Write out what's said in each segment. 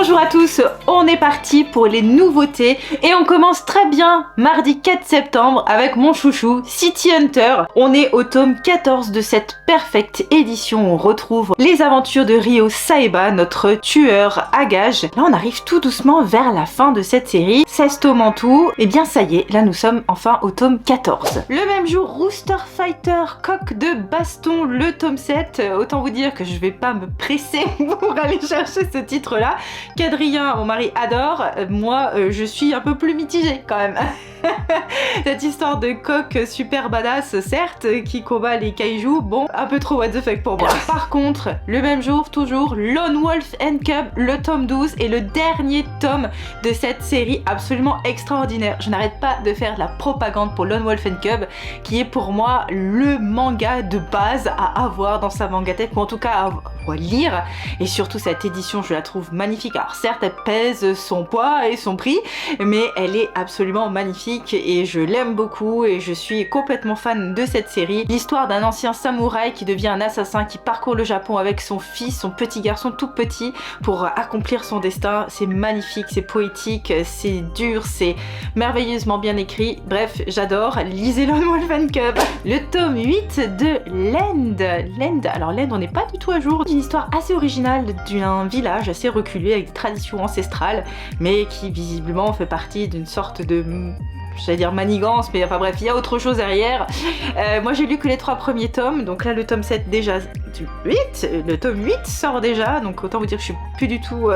Bonjour à tous, on est parti pour les nouveautés et on commence très bien mardi 4 septembre avec mon chouchou City Hunter. On est au tome 14 de cette perfecte édition où on retrouve les aventures de Ryo Saeba, notre tueur à gages. Là on arrive tout doucement vers la fin de cette série, 16 tomes en tout, et bien ça y est, là nous sommes enfin au tome 14. Le même jour, Rooster Fighter, coq de baston, le tome 7, autant vous dire que je vais pas me presser pour aller chercher ce titre là, qu'Adrien, mon mari, adore. Moi, je suis un peu plus mitigée quand même. Cette histoire de coq super badass, certes, qui combat les kaijus, bon, un peu trop what the fuck pour moi. Par contre, le même jour, toujours, Lone Wolf and Cub, le tome 12 et le dernier tome de cette série absolument extraordinaire. Je n'arrête pas de faire de la propagande pour Lone Wolf and Cub, qui est pour moi le manga de base à avoir dans sa mangatech, ou en tout cas à lire, et surtout cette édition je la trouve magnifique. Alors certes elle pèse son poids et son prix, mais elle est absolument magnifique et je l'aime beaucoup et je suis complètement fan de cette série. L'histoire d'un ancien samouraï qui devient un assassin, qui parcourt le Japon avec son fils, son petit garçon tout petit, pour accomplir son destin. C'est magnifique, c'est poétique, c'est dur, c'est merveilleusement bien écrit. Bref, j'adore. Lisez Lone Wolf and Cub. Le tome 8 de Lend. Alors Lend, on n'est pas du tout à jour. Une histoire assez originale d'un village assez reculé avec des traditions ancestrales, mais qui visiblement fait partie d'une sorte de, j'allais dire manigance, mais enfin bref, il y a autre chose derrière. Moi j'ai lu que les 3 premiers tomes, donc là le tome 7 déjà du 8, le tome 8 sort déjà, donc autant vous dire que je suis plus du tout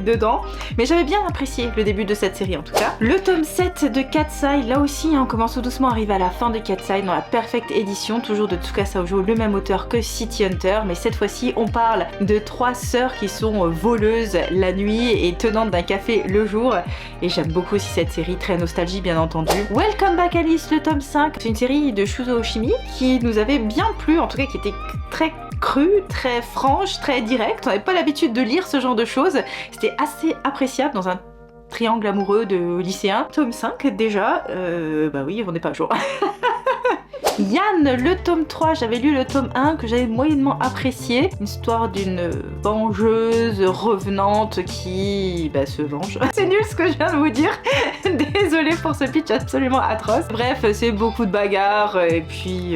dedans, mais j'avais bien apprécié le début de cette série en tout cas. Le tome 7 de Katsai, là aussi on commence tout doucement à arriver à la fin de Katsai dans la perfecte édition, toujours de Tsukasa Ojo, le même auteur que City Hunter, mais cette fois-ci on parle de 3 sœurs qui sont voleuses la nuit et tenantes d'un café le jour, et j'aime beaucoup aussi cette série, très nostalgie bien entendu. Welcome Back Alice, le tome 5, c'est une série de Shuzo Oshimi qui nous avait bien plu, en tout cas qui était très crue, très franche, très directe. On n'avait pas l'habitude de lire ce genre de choses, c'était assez appréciable dans un triangle amoureux de lycéens. Tome 5 déjà, bah oui, on n'est pas à jour. Yann, le tome 3, j'avais lu le tome 1 que j'avais moyennement apprécié. Une histoire d'une vengeuse revenante qui se venge. C'est nul ce que je viens de vous dire. Désolée pour ce pitch absolument atroce. Bref, c'est beaucoup de bagarres et puis...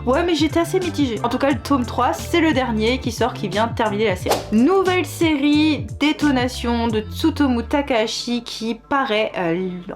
Ouais, mais j'étais assez mitigée. En tout cas, le tome 3, c'est le dernier qui sort, qui vient de terminer la série. Nouvelle série, Détonation de Tsutomu Takahashi qui paraît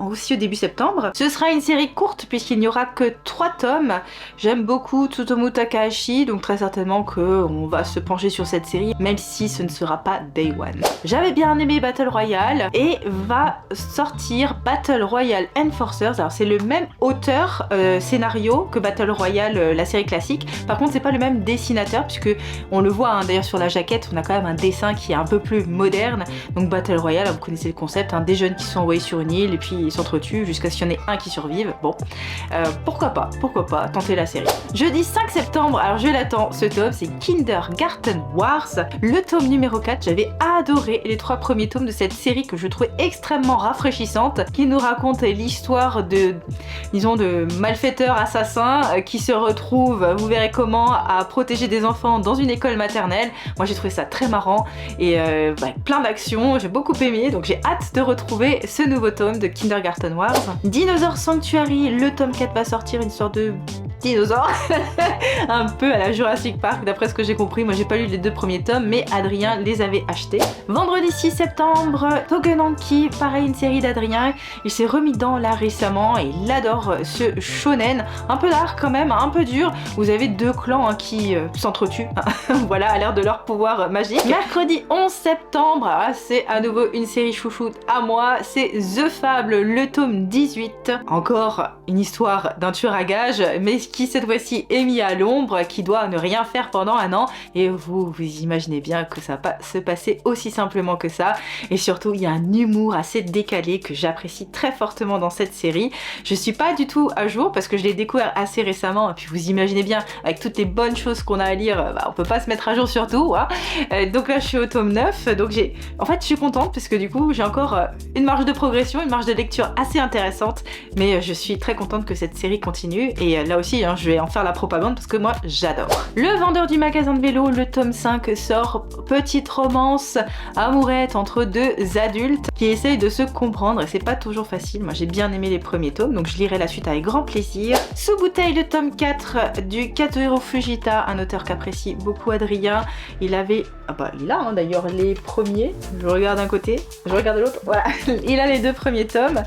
aussi au début septembre. Ce sera une série courte puisqu'il n'y aura que 3 tomes. J'aime beaucoup Tsutomu Takahashi, donc très certainement qu'on va se pencher sur cette série, même si ce ne sera pas Day One. J'avais bien aimé Battle Royale et va sortir Battle Royale Enforcers. Alors c'est le même auteur scénario que Battle Royale, la série classique. Par contre c'est pas le même dessinateur puisque on le voit d'ailleurs sur la jaquette, on a quand même un dessin qui est un peu plus moderne. Donc Battle Royale, vous connaissez le concept, des jeunes qui sont envoyés sur une île et puis ils s'entretuent jusqu'à ce qu'il y en ait un qui survive. Bon, pourquoi pas tenter la série. Jeudi 5 septembre, alors je l'attends, ce tome, c'est Kindergarten Wars, le tome numéro 4. J'avais adoré les 3 premiers tomes de cette série que je trouvais extrêmement rafraîchissante, qui nous raconte l'histoire de, disons, de malfaiteurs assassins qui se retrouvent, vous verrez comment, à protéger des enfants dans une école maternelle. Moi j'ai trouvé ça très marrant et plein d'actions, j'ai beaucoup aimé, donc j'ai hâte de retrouver ce nouveau tome de Kindergarten Wars. Dinosaur Sanctuary, le tome 4 va sortir, une sorte de dinosaures un peu à la Jurassic Park d'après ce que j'ai compris. Moi j'ai pas lu les 2 premiers tomes, mais Adrien les avait achetés. Vendredi 6 septembre, Togenanki, pareil, une série d'Adrien. Il s'est remis dedans là récemment et il adore ce shonen, un peu dark quand même, un peu dur. Vous avez 2 clans qui s'entretuent, voilà, à l'ère de leur pouvoir magique. Mercredi 11 septembre, c'est à nouveau une série chouchoute à moi, c'est The Fable, le tome 18. Encore une histoire d'un tueur à gages, mais qui cette fois-ci est mis à l'ombre, qui doit ne rien faire pendant 1 an, et vous imaginez bien que ça va pas se passer aussi simplement que ça, et surtout il y a un humour assez décalé que j'apprécie très fortement dans cette série. Je suis pas du tout à jour parce que je l'ai découvert assez récemment, et puis vous imaginez bien avec toutes les bonnes choses qu'on a à lire, on peut pas se mettre à jour sur tout, hein. Donc là je suis au tome 9, donc en fait je suis contente parce que du coup j'ai encore une marge de progression, une marge de lecture assez intéressante, mais je suis très contente que cette série continue, et là aussi dit, hein, je vais en faire la propagande parce que moi j'adore. Le vendeur du magasin de vélo, le tome 5 sort, petite romance amourette entre deux adultes qui essayent de se comprendre et c'est pas toujours facile. Moi j'ai bien aimé les premiers tomes donc je lirai la suite avec grand plaisir. Sous bouteille, le tome 4 du Kazuhiro Fujita, un auteur qu'apprécie beaucoup Adrien. Il avait, il a hein, d'ailleurs les premiers, je regarde d'un côté, je regarde de l'autre, voilà, il a les 2 premiers tomes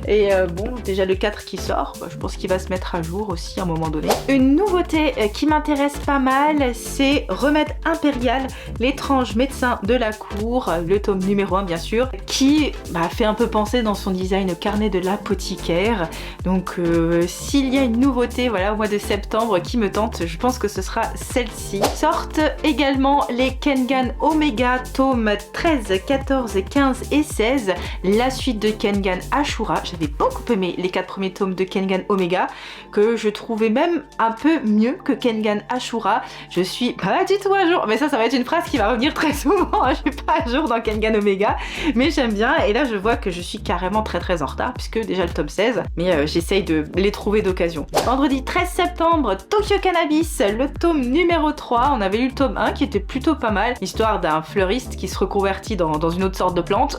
et bon, déjà le 4 qui sort, je pense qu'il va se mettre à jour aussi à un moment donné. Une nouveauté qui m'intéresse pas mal, c'est Remède impérial, l'étrange médecin de la cour, le tome numéro 1 bien sûr, qui fait un peu penser dans son design au carnet de l'apothicaire. Donc s'il y a une nouveauté voilà, au mois de septembre qui me tente, je pense que ce sera celle-ci. Sortent également les Kengan Omega, tomes 13, 14, 15 et 16, la suite de Kengan Ashura. J'avais beaucoup aimé les 4 premiers tomes de Kengan Omega, que je trouvais même un peu mieux que Kengan Ashura. Je suis pas du tout à jour, mais ça va être une phrase qui va revenir très souvent, je suis pas à jour dans Kengan Omega, mais j'aime bien, et là je vois que je suis carrément très en retard, puisque déjà le tome 16, mais j'essaye de les trouver d'occasion. Vendredi 13 septembre, Tokyo Cannabis, le tome numéro 3, on avait lu le tome 1 qui était plutôt pas mal, histoire d'un fleuriste qui se reconvertit dans une autre sorte de plante.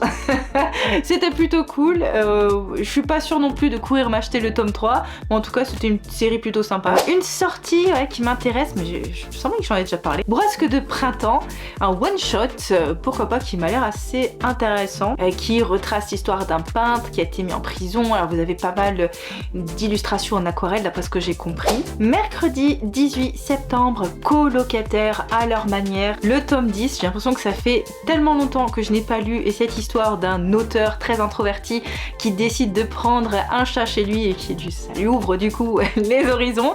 C'était plutôt cool, je suis pas sûre non plus de courir m'acheter le tome 3, mais en tout cas c'était une série plutôt sympa. Une sortie qui m'intéresse, mais je sens que j'en ai déjà parlé, Brosque de printemps, un one shot, pourquoi pas, qui m'a l'air assez intéressant, qui retrace l'histoire d'un peintre qui a été mis en prison. Alors vous avez pas mal d'illustrations en aquarelle d'après ce que j'ai compris. Mercredi 18 septembre, colocataires à leur manière, le tome 10, j'ai l'impression que ça fait tellement longtemps que je n'ai pas lu, et cette histoire d'un auteur très introverti qui décide de prendre un chat chez lui et qui ça lui ouvre du coup les horizons.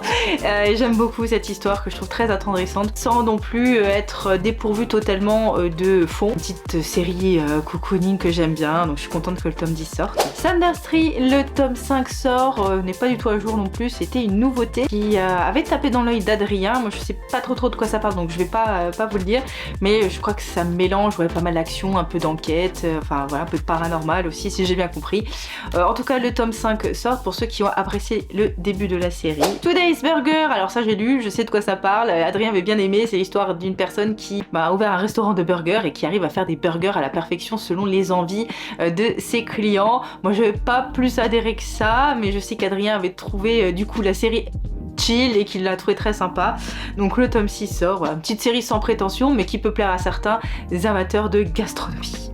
J'aime beaucoup cette histoire que je trouve très attendrissante sans non plus être dépourvue totalement de fond. Une petite série cocooning que j'aime bien, donc je suis contente que le tome 10 sorte. Thunderstree, le tome 5 sort, n'est pas du tout à jour non plus, c'était une nouveauté qui avait tapé dans l'œil d'Adrien. Moi je sais pas trop de quoi ça parle donc je vais pas vous le dire, mais je crois que ça mélange pas mal d'action, un peu d'enquête, enfin voilà, un peu de paranormal aussi si j'ai bien compris. En tout cas le tome 5 sort pour ceux qui ont apprécié le début de la série. Today's Burger, alors ça j'ai lu, je sais de quoi ça parle, Adrien avait bien aimé, c'est l'histoire d'une personne qui a ouvert un restaurant de burgers et qui arrive à faire des burgers à la perfection selon les envies de ses clients. Moi je vais pas plus adhérer que ça, mais je sais qu'Adrien avait trouvé du coup la série chill et qu'il l'a trouvé très sympa. Donc le tome 6 sort, voilà, une petite série sans prétention mais qui peut plaire à certains amateurs de gastronomie.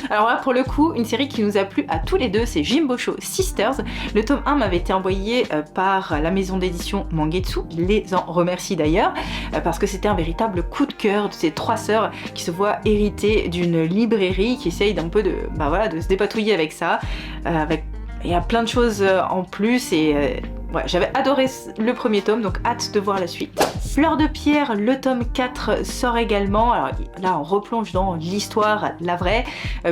Alors là pour le coup une série qui nous a plu à tous les deux, c'est Jimbosho Sisters. Le tome 1 m'avait été envoyé par la maison d'édition Mangetsu, je les en remercie d'ailleurs, parce que c'était un véritable coup de cœur de ces 3 sœurs qui se voient héritées d'une librairie, qui essayent d'un peu de se dépatouiller avec ça, il y a plein de choses en plus et ouais, j'avais adoré le premier tome, donc hâte de voir la suite. Fleur de pierre, le tome 4 sort également. Alors là, on replonge dans l'histoire, la vraie,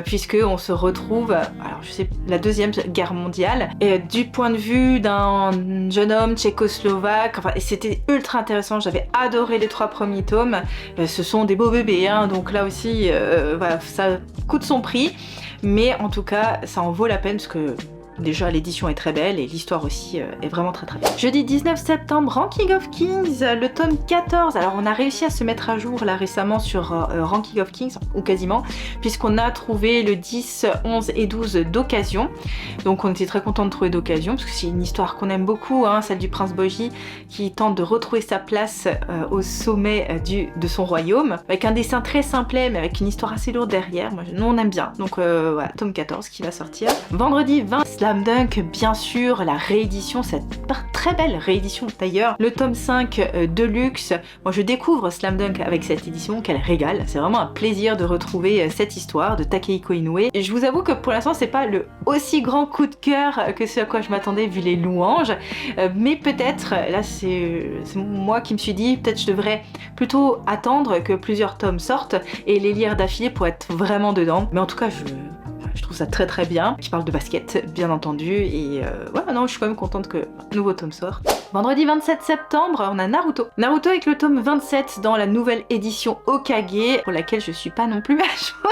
puisque on se retrouve, alors je sais, la deuxième guerre mondiale, et du point de vue d'un jeune homme tchécoslovaque. Enfin, c'était ultra intéressant. J'avais adoré les 3 premiers tomes. Ce sont des beaux bébés, hein, donc là aussi, voilà, ça coûte son prix, mais en tout cas, ça en vaut la peine parce que déjà l'édition est très belle et l'histoire aussi est vraiment très belle. Jeudi 19 septembre, Ranking of Kings, le tome 14. Alors on a réussi à se mettre à jour là récemment sur Ranking of Kings, ou quasiment, puisqu'on a trouvé le 10, 11 et 12 d'occasion. Donc on était très contents de trouver d'occasion, parce que c'est une histoire qu'on aime beaucoup, hein, celle du prince Boji qui tente de retrouver sa place au sommet de son royaume, avec un dessin très simplet mais avec une histoire assez lourde derrière. Nous on aime bien, donc voilà, tome 14 qui va sortir. Vendredi 20, Slam Dunk, bien sûr, la réédition, cette très belle réédition d'ailleurs, le tome 5 Deluxe. Moi je découvre Slam Dunk avec cette édition, qu'elle régale, c'est vraiment un plaisir de retrouver cette histoire de Takehiko Inoue. Et je vous avoue que pour l'instant c'est pas le aussi grand coup de cœur que ce à quoi je m'attendais vu les louanges, mais peut-être, là c'est moi qui me suis dit, peut-être je devrais plutôt attendre que plusieurs tomes sortent et les lire d'affilée pour être vraiment dedans. Mais en tout cas je trouve ça très bien, qui parle de basket bien entendu, et voilà, non, je suis quand même contente que un nouveau tome sorte. Vendredi 27 septembre, on a Naruto. Naruto avec le tome 27 dans la nouvelle édition Hokage, pour laquelle je suis pas non plus à jour.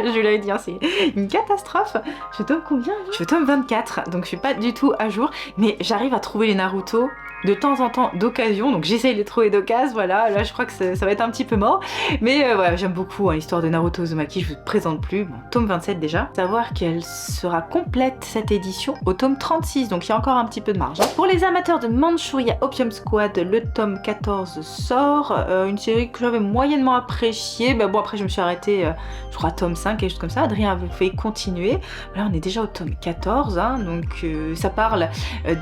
Je l'avais dit, hein, c'est une catastrophe. Je suis au tome combien? Je suis au tome 24, donc je suis pas du tout à jour, mais j'arrive à trouver les Naruto de temps en temps d'occasion, donc j'essaye de les trouver d'occasion, voilà, là je crois que ça va être un petit peu mort, mais voilà, j'aime beaucoup l'histoire de Naruto Uzumaki, je vous présente plus, bon, tome 27 déjà. Savoir qu'elle sera complète cette édition au tome 36, donc il y a encore un petit peu de marge. Pour les amateurs de Manchuria Opium Squad, le tome 14 sort, une série que j'avais moyennement appréciée, bah bon après je me suis arrêtée, je crois tome 5, quelque chose comme ça, Adrien avait fait continuer, là on est déjà au tome 14, hein, donc ça parle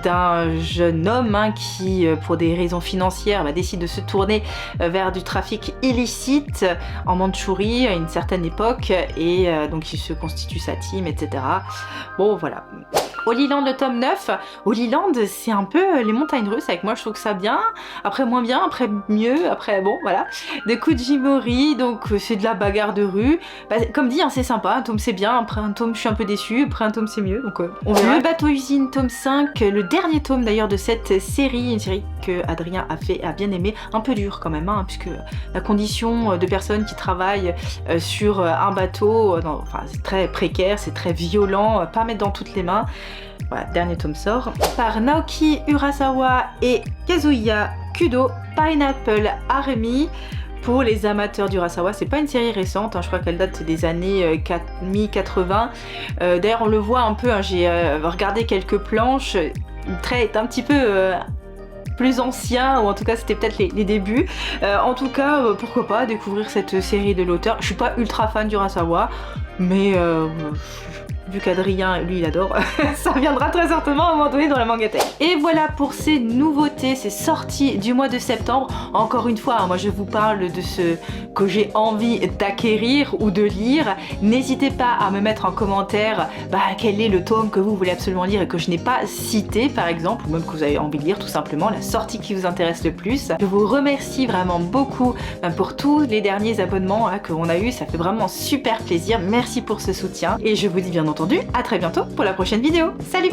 d'un jeune homme qui, pour des raisons financières, décide de se tourner vers du trafic illicite en Mandchourie à une certaine époque, et donc il se constitue sa team, etc. Bon voilà. Holy Land, le tome 9. Holy Land, c'est un peu les montagnes russes avec moi, je trouve que ça bien, après moins bien, après mieux, après bon, voilà. De Kujimori, donc c'est de la bagarre de rue. Bah, comme dit, hein, c'est sympa, un tome c'est bien, après un tome je suis un peu déçue, après un tome c'est mieux, donc on verra. Le bateau usine, tome 5, le dernier tome d'ailleurs de cette série, une série que Adrien a bien aimé, un peu dur quand même, hein, puisque la condition de personnes qui travaillent sur un bateau, enfin c'est très précaire, c'est très violent, pas mettre dans toutes les mains. Voilà, dernier tome sort par Naoki Urasawa et Kazuya Kudo, Pineapple Army. Pour les amateurs d'Urasawa, c'est pas une série récente, hein, je crois qu'elle date des années mi-80. D'ailleurs on le voit un peu, hein, j'ai regardé quelques planches, le trait est un petit peu plus ancien, ou en tout cas c'était peut-être les débuts. En tout cas, pourquoi pas découvrir cette série de l'auteur. Je suis pas ultra fan d'Urasawa, mais vu qu'Adrien, lui, il adore, ça viendra très certainement à un moment donné dans la mangatech. Et voilà pour ces nouveautés, ces sorties du mois de septembre. Encore une fois, hein, moi je vous parle de ce que j'ai envie d'acquérir ou de lire. N'hésitez pas à me mettre en commentaire quel est le tome que vous voulez absolument lire et que je n'ai pas cité, par exemple, ou même que vous avez envie de lire tout simplement, la sortie qui vous intéresse le plus. Je vous remercie vraiment beaucoup pour tous les derniers abonnements qu'on a eu, ça fait vraiment super plaisir. Merci pour ce soutien et je vous dis bien entendu à très bientôt pour la prochaine vidéo. Salut!